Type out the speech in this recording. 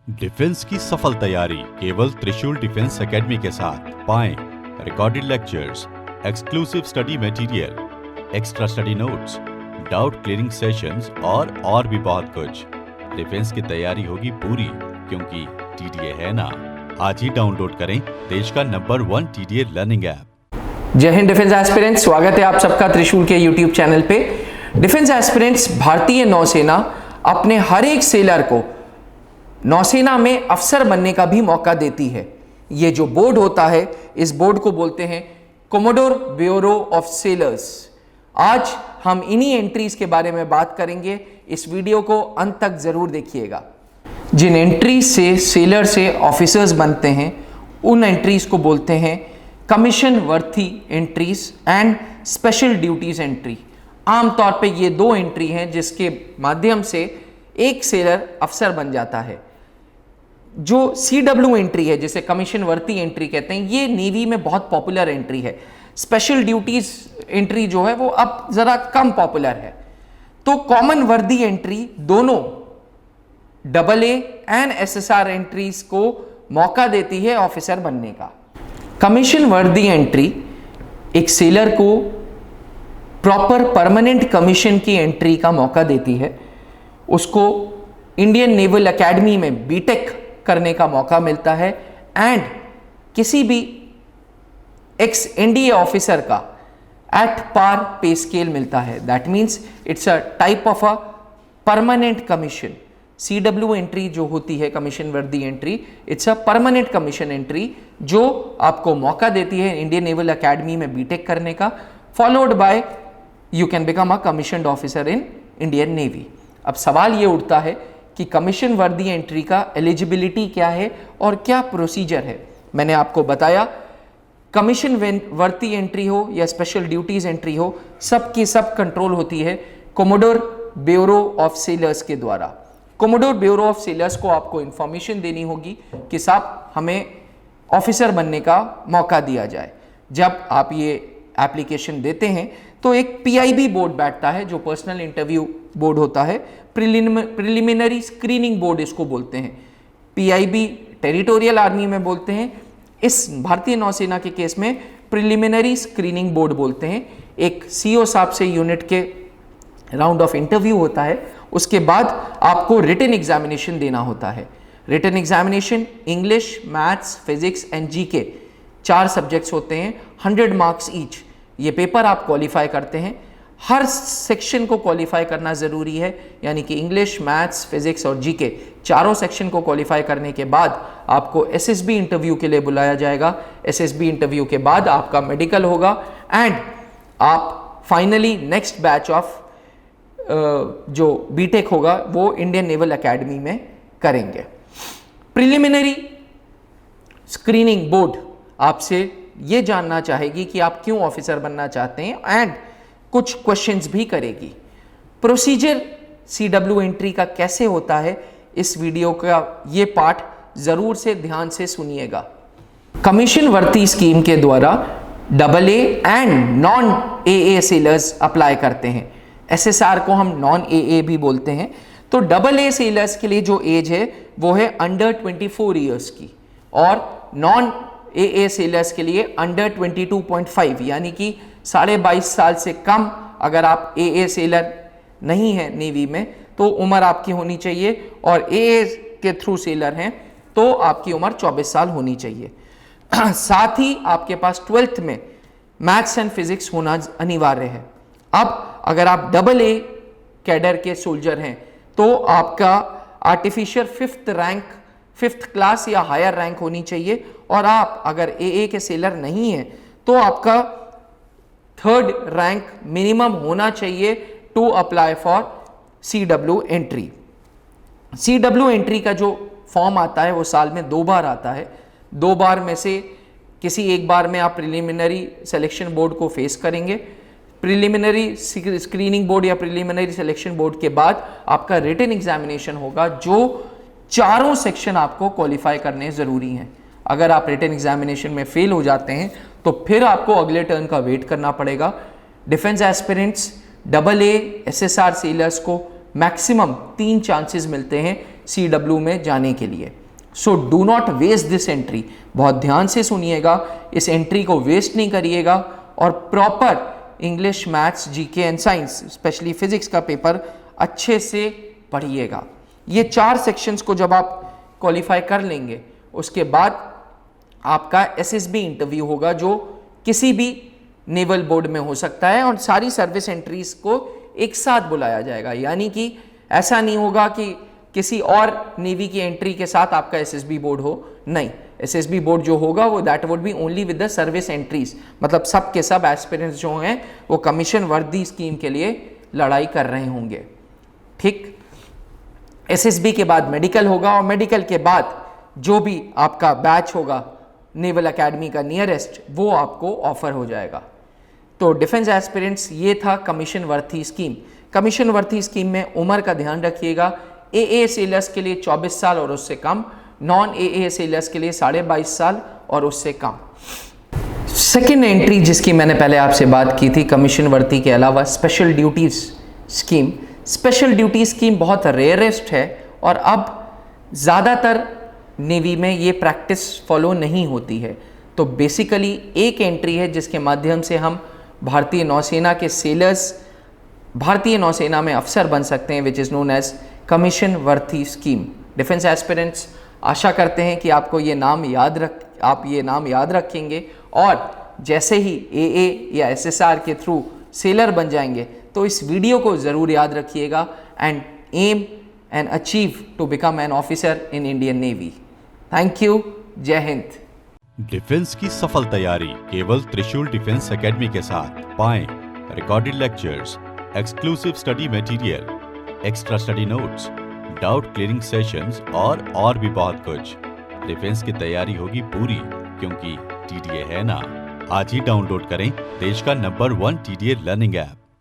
Defence की सफल तैयारी केवल त्रिशूल डिफेंस एकेडमी के साथ पाएं recorded lectures, exclusive study material, extra study notes, doubt clearing sessions और भी बहुत कुछ। डिफेंस की तैयारी होगी पूरी क्योंकि टीडीए है ना। आज ही डाउनलोड करें देश का नंबर 1 टीडीए लर्निंग ऐप। जय हिंद डिफेंस एस्पिरेंट्स, स्वागत है आप सबका त्रिशूल के यूट्यूब चैनल पे। डिफेंस एस्पिरेंट्स, भारतीय नौसेना अपने हर एक सेलर को नौसेना में अफसर बनने का भी मौका देती है। ये जो बोर्ड होता है, इस बोर्ड को बोलते हैं कोमोडोर ब्यूरो ऑफ सेलर्स। आज हम इन्हीं एंट्रीज के बारे में बात करेंगे। इस वीडियो को अंत तक जरूर देखिएगा। जिन एंट्रीज से सेलर से ऑफिसर्स बनते हैं, उन एंट्रीज को बोलते हैं commission worthy entries and special duties entry. आमतौर पे ये दो एंट्री हैं जिसके माध्यम से एक सेलर अफसर बन जाता है। जो CW एंट्री है, जिसे कमीशन वर्ती एंट्री कहते हैं, ये नेवी में बहुत पॉपुलर एंट्री है। स्पेशल ड्यूटीज एंट्री जो है वो अब जरा कम पॉपुलर है। तो कॉमन वर्दी एंट्री दोनों AA एंड SSR एंट्रीज को मौका देती है ऑफिसर बनने का। कमीशन वर्दी एंट्री एक सेलर को प्रॉपर परमानेंट कमीशन की एंट्री का मौका देती है। उसको इंडियन नेवल एकेडमी में बीटेक करने का मौका मिलता है एंड किसी भी एक्स NDA ऑफिसर का एट पार पे स्केल मिलता है। That means it's a type of a permanent commission. CW entry जो होती है, कमीशन वर्दी entry, it's a permanent commission entry जो आपको मौका देती है इंडियन नेवल एकेडमी में बीटेक करने का, followed by you can become a commissioned officer in Indian navy. अब सवाल ये उठता है कि कमीशन वर्दी एंट्री का एलिजिबिलिटी क्या है और क्या प्रोसीजर है। मैंने आपको बताया, कमीशन वर्दी एंट्री हो या स्पेशल ड्यूटीज एंट्री हो, सब की सब कंट्रोल होती है कोमोडोर ब्यूरो ऑफ सेलर्स के द्वारा। कोमोडोर ब्यूरो ऑफ सेलर्स को आपको इंफॉर्मेशन देनी होगी कि साहब हमें ऑफिसर बनने का मौका दिया जाए। जब आप ये एप्लीकेशन देते हैं तो एक PIB बोर्ड बैठता है जो पर्सनल इंटरव्यू बोर्ड होता है, प्रिलिमिनरी स्क्रीनिंग बोर्ड इसको बोलते हैं। PIB टेरिटोरियल आर्मी में बोलते हैं, इस भारतीय नौसेना के केस में प्रिलिमिनरी स्क्रीनिंग बोर्ड बोलते हैं। एक CO साहब से यूनिट के राउंड ऑफ इंटरव्यू होता है, उसके बाद आपको रिटन एग्जामिनेशन देना होता है। Written examination English, maths, physics and GK 4 subjects होते हैं, 100 मार्क्स ईच। ये पेपर आप क्वालिफाई करते हैं। हर सेक्शन को क्वालिफाई करना ज़रूरी है, यानी कि इंग्लिश, मैथ्स, फिजिक्स और GK चारों सेक्शन को क्वालिफाई करने के बाद आपको SSB इंटरव्यू के लिए बुलाया जाएगा। SSB इंटरव्यू के बाद आपका मेडिकल होगा एंड आप फाइनली नेक्स्ट बैच ऑफ जो बीटेक होगा वो इंडियन नेवल एकेडमी में करेंगे। प्रिलिमिनरी स्क्रीनिंग बोर्ड आपसे ये जानना चाहेगी कि आप क्यों ऑफिसर बनना चाहते हैं एंड कुछ क्वेश्चंस भी करेगी। प्रोसीजर CW एंट्री का कैसे होता है, इस वीडियो का ये पार्ट जरूर से ध्यान से सुनिएगा। कमीशन वर्ती स्कीम के द्वारा AA and non AA sellers apply करते हैं। SSR को हम नॉन AA भी बोलते हैं। तो AA सेलर्स के लिए जो एज है वो है अंडर 24 ईयर्स की, और नॉन AA सेलर्स के लिए अंडर 22.5 यानी कि 22.5 साल से कम। अगर आप AA सेलर नहीं है नेवी में तो उम्र आपकी होनी चाहिए, और AA के थ्रू सेलर हैं तो आपकी उम्र 24 साल होनी चाहिए। साथ ही आपके पास 12th में मैथ्स एंड फिजिक्स होना अनिवार्य है। अब अगर आप AA कैडर के सोल्जर हैं तो आपका आर्टिफिशियल 5th क्लास या हायर रैंक होनी चाहिए, और आप अगर AA के सेलर नहीं हैं तो आपका 3rd रैंक मिनिमम होना चाहिए to apply for CW entry. CW entry का जो फॉर्म आता है वो साल में 2 बार आता है। 2 बार में से किसी एक बार में आप प्रिलिमिनरी सिलेक्शन बोर्ड को फेस करेंगे। प्रिलिमिनरी स्क्रीनिंग बोर्ड या प्रिलिमिनरी सिलेक्शन बोर्ड के बाद आपका रिटन एग्जामिनेशन होगा, जो चारों सेक्शन आपको क्वालिफाई करने जरूरी हैं। अगर आप रिटन एग्जामिनेशन में फेल हो जाते हैं तो फिर आपको अगले टर्न का वेट करना पड़ेगा। Defence aspirants AA SSR sailors को मैक्सिमम 3 चांसेस मिलते हैं CW में जाने के लिए। So do not waste this entry, बहुत ध्यान से सुनिएगा, इस एंट्री को वेस्ट नहीं करिएगा और proper English, maths, GK and science, specially physics का पेपर अच्छे से पढ़िएगा। ये 4 सेक्शंस को जब आप क्वालिफाई कर लेंगे, उसके बाद आपका SSB इंटरव्यू होगा जो किसी भी नेवल बोर्ड में हो सकता है और सारी सर्विस एंट्रीज को एक साथ बुलाया जाएगा। यानी कि ऐसा नहीं होगा कि किसी और नेवी की एंट्री के साथ आपका SSB बोर्ड हो, नहीं, SSB बोर्ड जो होगा वो that would be only with the service entries, मतलब सब के सब एस्पिरेंट्स जो हैं वो कमीशन वर्दी स्कीम के लिए लड़ाई कर रहे होंगे। ठीक, SSB के बाद मेडिकल होगा और मेडिकल के बाद जो भी आपका बैच होगा नेवल एकेडमी का नियरेस्ट, वो आपको ऑफर हो जाएगा। तो डिफेंस एस्पिरेंट्स, ये था commission worthy scheme. Commission worthy scheme में उम्र का ध्यान रखिएगा। AA सेलर्स के लिए 24 साल और उससे कम, नॉन AA सेलर्स के लिए 22.5 साल और उससे कम। सेकेंड एंट्री जिसकी मैंने पहले आपसे बात की थी, कमीशन वर्थी के अलावा special duties scheme. Special duty scheme बहुत रेयरेस्ट है और अब ज़्यादातर नेवी में ये प्रैक्टिस फॉलो नहीं होती है। तो बेसिकली एक एंट्री है जिसके माध्यम से हम भारतीय नौसेना के सेलर्स भारतीय नौसेना में अफसर बन सकते हैं, which is known as commission worthy scheme. Defence aspirants, आशा करते हैं कि आपको ये नाम याद रखेंगे और जैसे ही AA या SSR के थ्रू सेलर बन जाएंगे तो इस वीडियो को ज़रूर याद रखिएगा and aim and achieve to become an officer in Indian Navy. Thank you, जय हिंद। डिफेंस की सफल तैयारी केवल त्रिशूल डिफेंस एकेडमी के साथ। पाएं recorded lectures, exclusive study material, extra study notes, doubt clearing sessions और भी बहुत कुछ। डिफेंस की तैयारी होगी पूरी, क्योंकि TDA है ना। आज ही डाउनलोड करें देश का नंबर 1 TDA लर्निंग ऐप।